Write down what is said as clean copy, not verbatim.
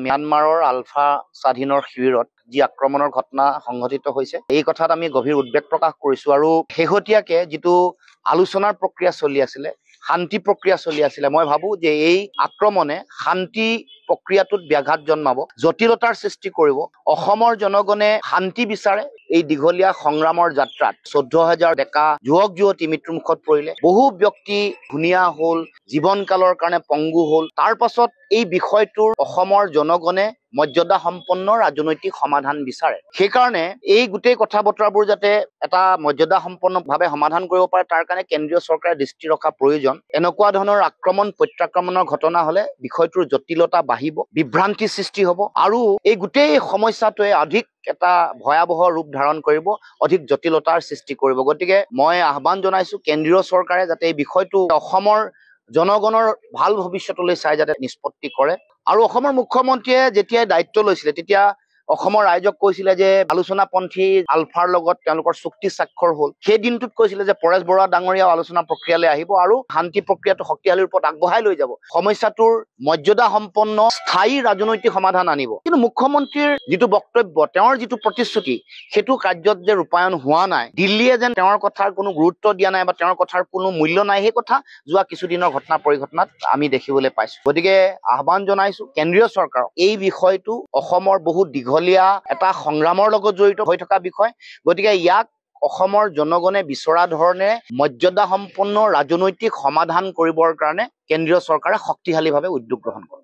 ম্যানমাৰৰ আলফা স্বাধীনৰ শিবিৰত যি আক্ৰমণৰ ঘটনা সংঘটিত হৈছে এই কথাত আমি গভীৰ উদ্বেগ প্ৰকাশ কৰিছোঁ আৰু শেহতীয়াকে যিটো আলোচনাৰ প্ৰক্ৰিয়া চলি আছিলে শান্তি প্ৰক্ৰিয়া চলি আছিলে মই ভাবোঁ যে এই আক্ৰমণে শান্তি প্ৰক্ৰিয়াটোত ব্যাঘাত জন্মাব জটিলতাৰ সৃষ্টি কৰিব অসমৰ জনগণে শান্তি বিচাৰে এই দীঘলীয়া সংগ্ৰামৰ যাত্ৰাত ১৪,০০০ ডেকা যুৱক যুৱতী মৃত্যুমুখত পৰিলে বহু ব্যক্তি ধুনীয়া হ'ল জীৱনকালৰ কাৰণে পংগু হ'ল তাৰ পাছত এই বিষয়টোৰ অসমৰ জনগণে মৰ্যাদা সম্পন্ন ৰাজনৈতিক সমাধান বিচাৰে সেইকাৰণে এই গোটেই কথা বতৰাবোৰ যাতে এটা মৰ্যাদা সম্পন্নভাৱে সমাধান কৰিব পাৰে তাৰ কাৰণে কেন্দ্ৰীয় চৰকাৰে দৃষ্টি ৰখা প্ৰয়োজন এনেকুৱা ধৰণৰ আক্ৰমণ প্ৰত্যাক্ৰমণৰ ঘটনা হলে বিষয়টোৰ জটিলতা বাঢ়িব বিভ্ৰান্তি সৃষ্টি হ'ব আৰু এই গোটেই সমস্যাটোৱে অধিক এটা ভয়াৱহ ৰূপ ধাৰণ কৰিব অধিক জটিলতাৰ সৃষ্টি কৰিব গতিকে মই আহ্বান জনাইছো কেন্দ্ৰীয় চৰকাৰে যাতে এই বিষয়টো অসমৰ জনগণৰ ভাল ভৱিষ্যতলৈ চাই যাতে নিষ্পত্তি কৰে আৰু অসমৰ মুখ্যমন্ত্ৰীয়ে যেতিয়া দায়িত্ব লৈছিলে তেতিয়া অসমৰ ৰাইজক কৈছিলে যে আলোচনাপন্থী আলফাৰ লগত তেওঁলোকৰ চুক্তি স্বাক্ষৰ হ'ল সেই দিনটোত কৈছিলে যে পৰেশ বৰুৱা ডাঙৰীয়াও আলোচনা প্ৰক্ৰিয়ালৈ আহিব আৰু শান্তি প্ৰক্ৰিয়াটো শক্তিশালী ৰূপত আগবঢ়াই লৈ যাব সমস্যাটোৰ মৰ্যাদা সম্পন্ন স্থায়ী ৰাজনৈতিক সমাধান আনিব কিন্তু মুখ্যমন্ত্ৰীৰ যিটো বক্তব্য তেওঁৰ যিটো প্ৰতিশ্ৰুতি সেইটো কাৰ্যত যে ৰূপায়ণ হোৱা নাই দিল্লীয়ে যেন তেওঁৰ কথাৰ কোনো গুৰুত্ব দিয়া নাই বা তেওঁৰ কথাৰ কোনো মূল্য নাই সেই কথা যোৱা কিছুদিনৰ ঘটনা পৰিঘটনাত আমি দেখিবলৈ পাইছো গতিকে আহ্বান জনাইছো কেন্দ্ৰীয় চৰকাৰক এই বিষয়টো অসমৰ বহুত দীঘলীয়া এটা সংগ্ৰামৰ লগত জড়িত হৈ থকা বিষয় গতিকে ইয়াক অসমৰ জনগণে বিচৰা ধৰণে মৰ্যাদা সম্পন্ন ৰাজনৈতিক সমাধান কৰিবৰ কাৰণে কেন্দ্ৰীয় চৰকাৰে শক্তিশালীভাৱে উদ্যোগ গ্ৰহণ কৰে